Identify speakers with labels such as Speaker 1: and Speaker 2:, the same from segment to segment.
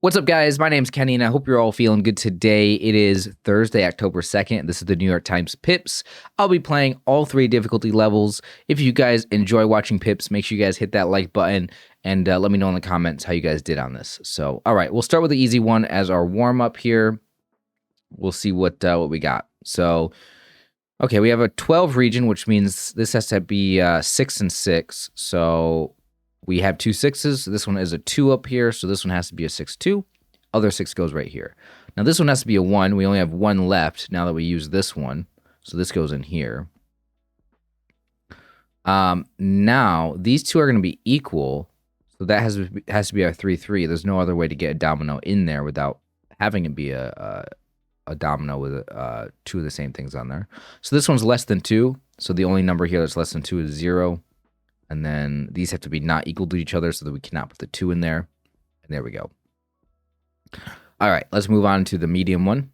Speaker 1: What's up, guys? My name's Kenny, and I hope you're all feeling good today. It is Thursday, October 2nd. This is the New York Times Pips. I'll be playing all three difficulty levels. If you guys enjoy watching Pips, make sure you guys hit that like button and let me know in the comments how you guys did on this. So, all right, we'll start with the easy one as our warm-up here. We'll see what we got. So, okay, we have a 12 region, which means this has to be 6 and 6. So we have two sixes. This one is a 2 up here, so this one has to be a 6-2. Other 6 goes right here. Now this one has to be a 1. We only have 1 left now that we use this one, so this goes in here. Now these two are going to be equal, so that has to be our 3-3. There's no other way to get a domino in there without having it be a domino with two of the same things on there. So this one's less than 2, so the only number here that's less than 2 is 0. And then these have to be not equal to each other so that we cannot put the 2 in there. And there we go. All right, let's move on to the medium one.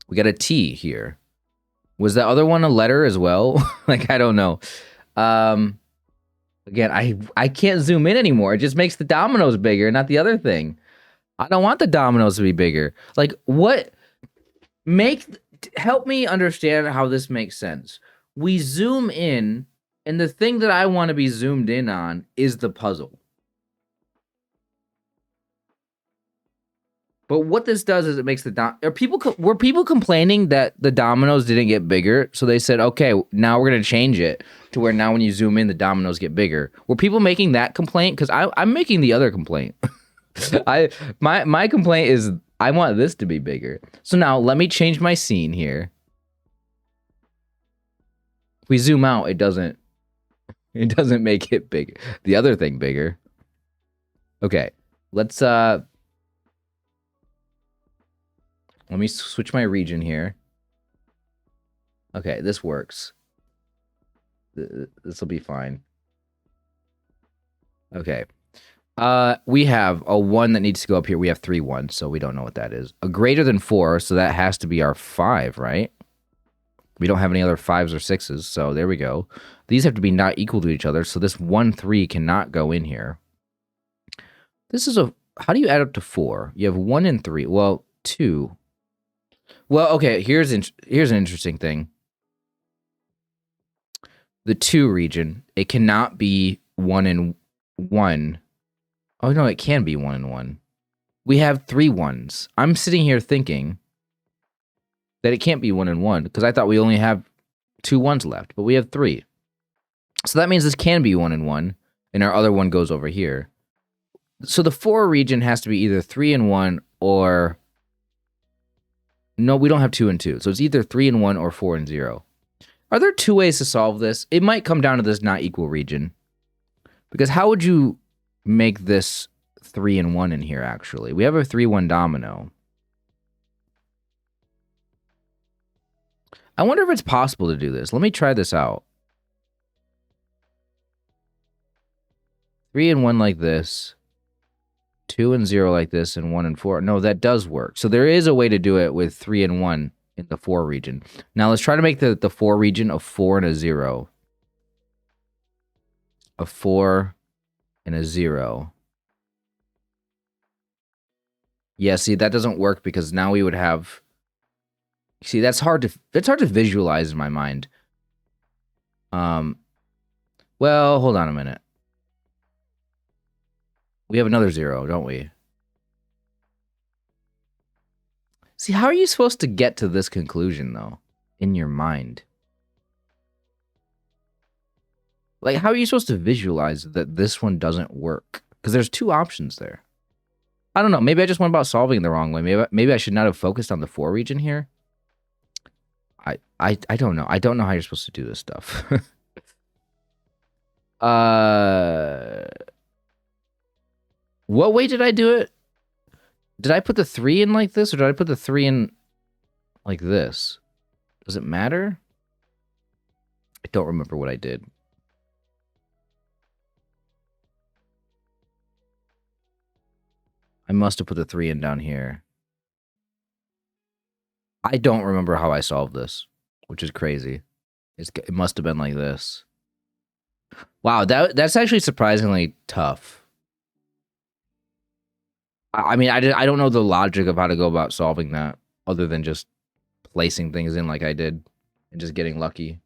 Speaker 1: We got a T here. Was the other one a letter as well? Like, I don't know. Again, I can't zoom in anymore. It just makes the dominoes bigger, not the other thing. I don't want the dominoes to be bigger. Like, what? Help me understand how this makes sense. We zoom in, and the thing that I want to be zoomed in on is the puzzle. But what this does is it makes the were people complaining that the dominoes didn't get bigger? So they said, okay, now we're gonna change it to where now when you zoom in, the dominoes get bigger. Were people making that complaint? Because I'm making the other complaint. My complaint is I want this to be bigger. So now let me change my scene here. If we zoom out, it doesn't make it bigger. The other thing bigger. Okay, let's let me switch my region here. Okay, this works. This will be fine. Okay. We have a 1 that needs to go up here. We have 3 1s, so we don't know what that is. A greater than 4, so that has to be our 5, right? We don't have any other 5s or 6s, so there we go. These have to be not equal to each other, so this 1, 3 cannot go in here. This is how do you add up to 4? You have 1 and 3. Well, 2. Well, okay, here's an interesting thing. The 2 region, it cannot be 1 and 1. Oh, no, it can be 1 and 1. We have 3 1s. I'm sitting here thinking that it can't be 1 and 1 because I thought we only have 2 1s left, but we have 3. So that means this can be 1 and 1, and our other one goes over here. So the 4 region has to be either 3 and 1 or... No, we don't have 2 and 2. So it's either 3 and 1 or 4 and 0. Are there 2 ways to solve this? It might come down to this not equal region. Because how would you make this 3 and 1 in here, actually? We have a 3-1 domino. I wonder if it's possible to do this. Let me try this out. 3 and 1 like this. 2 and 0 like this, and 1 and 4. No, that does work. So there is a way to do it with 3 and 1 in the 4 region. Now let's try to make the 4 region a 4 and a 0. A 4 and a 0. Yeah, see, that doesn't work because now we would have... See, that's hard to visualize in my mind. Well, hold on a minute. We have another 0, don't we? See, how are you supposed to get to this conclusion, though, in your mind? Like, how are you supposed to visualize that this one doesn't work? Because there's 2 options there. I don't know. Maybe I just went about solving it the wrong way. Maybe I should not have focused on the 4 region here. I don't know. I don't know how you're supposed to do this stuff. What way did I do it? Did I put the 3 in like this, or did I put the 3 in like this? Does it matter? I don't remember what I did. I must have put the 3 in down here. I don't remember how I solved this, which is crazy. It must have been like this. Wow, that's actually surprisingly tough. I mean, I don't know the logic of how to go about solving that other than just placing things in like I did and just getting lucky.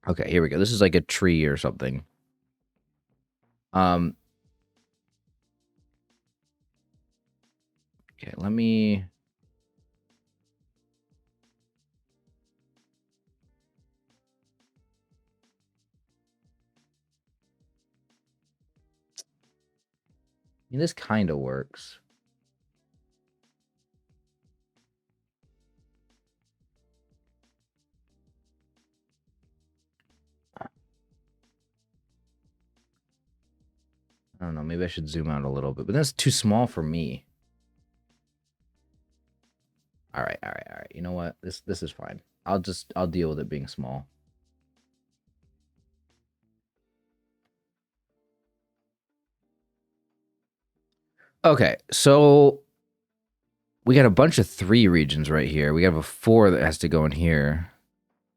Speaker 1: Okay, here we go. This is like a tree or something. Okay, let me... I mean, this kind of works. I don't know. Maybe I should zoom out a little bit, but that's too small for me. All right. You know what? This is fine. I'll deal with it being small. Okay, so we got a bunch of 3 regions right here. We have a 4 that has to go in here.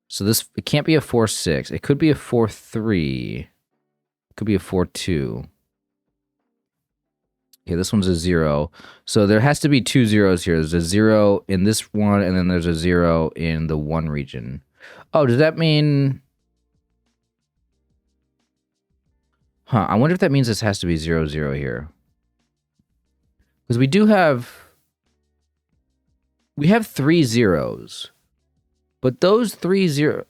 Speaker 1: So it can't be a 4-6. It could be a 4-3. It could be a 4-2. Okay, this one's a 0. So there has to be 2 zeros here. There's a 0 in this one, and then there's a 0 in the 1 region. Oh, does that mean... Huh, I wonder if that means this has to be 0, 0 here. Because we do have... We have 3 zeros. But those 3 zeros...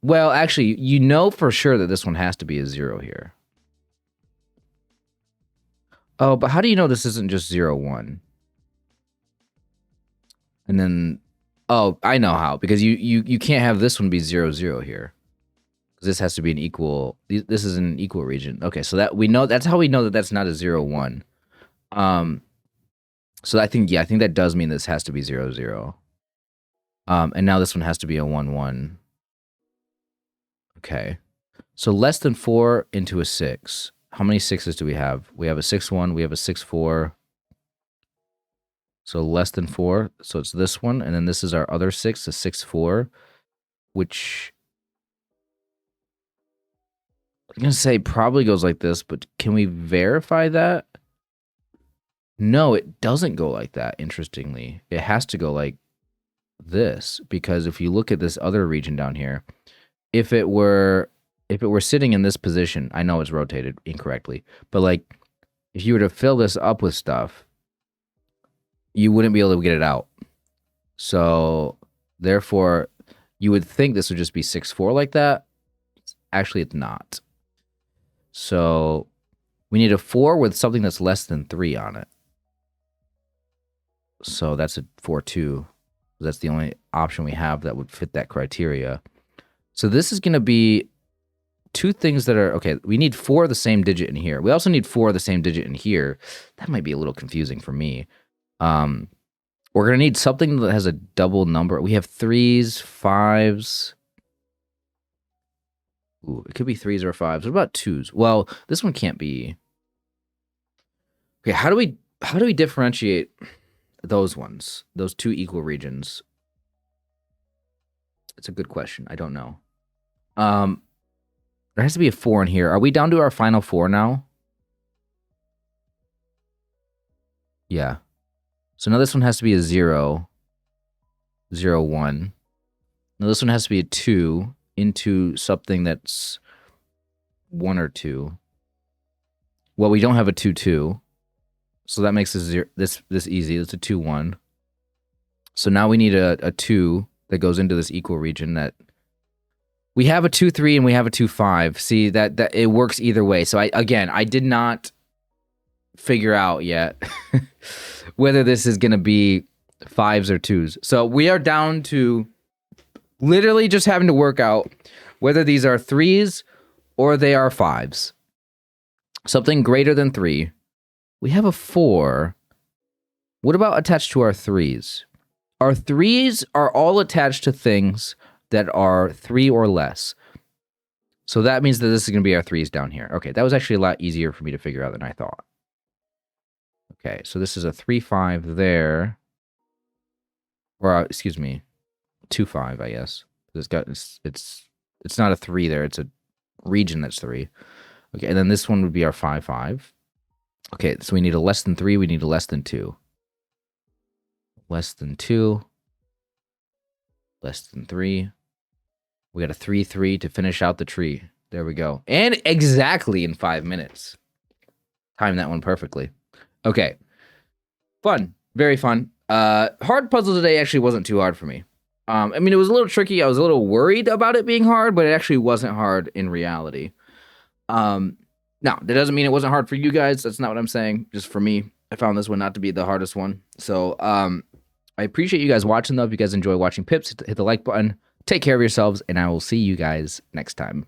Speaker 1: Well, actually, you know for sure that this one has to be a 0 here. Oh, but how do you know this isn't just 0, 1? And then... Oh, I know how. Because you can't have this one be 0, 0 here. Because this has to be an equal... This is an equal region. Okay, so that we know... That's how we know that that's not a 0, 1. So I think that does mean this has to be 0, 0. And now this one has to be a 1, 1. Okay. So less than 4 into a 6. How many 6s do we have? We have a 6, 1. We have a 6, 4. So less than 4. So it's this one. And then this is our other 6, a 6, 4. Which I'm going to say probably goes like this. But can we verify that? No, it doesn't go like that, interestingly. It has to go like this. Because if you look at this other region down here, if it were sitting in this position, I know it's rotated incorrectly, but like if you were to fill this up with stuff, you wouldn't be able to get it out. So therefore, you would think this would just be 6, 4 like that. Actually, it's not. So we need a 4 with something that's less than 3 on it. So that's a 4, 2. That's the only option we have that would fit that criteria. So this is going to be 2 things that are... Okay, we need 4 of the same digit in here. We also need 4 of the same digit in here. That might be a little confusing for me. We're going to need something that has a double number. We have 3s, 5s. Ooh, it could be 3s or 5s. What about 2s? Well, this one can't be... Okay, how do we differentiate those ones? Those 2 equal regions? It's a good question. I don't know. There has to be a 4 in here. Are we down to our final 4 now? Yeah. So now this one has to be a 0. 0, 1. Now this one has to be a 2 into something that's 1 or 2. Well, we don't have a 2, 2. So that makes this easy. It's a 2, 1. So now we need a 2 that goes into this equal region that... We have a 2, 3 and we have a 2, 5. See, that it works either way. So I did not figure out yet whether this is going to be 5s or 2s. So we are down to literally just having to work out whether these are 3s or they are 5s. Something greater than 3. We have a 4. What about attached to our 3s? Our 3s are all attached to things that are 3 or less. So that means that this is going to be our 3s down here. Okay, that was actually a lot easier for me to figure out than I thought. Okay, so this is a 3, 5 there. Or, excuse me, 2, 5, I guess. It's not a 3 there. It's a region that's 3. Okay, and then this one would be our 5-5. Okay, so we need a less than 3. We need a less than 2. Less than 2. Less than 3. We got a 3-3 to finish out the tree. There we go. And exactly in 5 minutes. Timed that one perfectly. Okay. Fun. Very fun. Hard puzzle today actually wasn't too hard for me. I mean, it was a little tricky. I was a little worried about it being hard, but it actually wasn't hard in reality. Now, that doesn't mean it wasn't hard for you guys. That's not what I'm saying. Just for me, I found this one not to be the hardest one. So, I appreciate you guys watching, though. If you guys enjoy watching Pips, hit the like button. Take care of yourselves, and I will see you guys next time.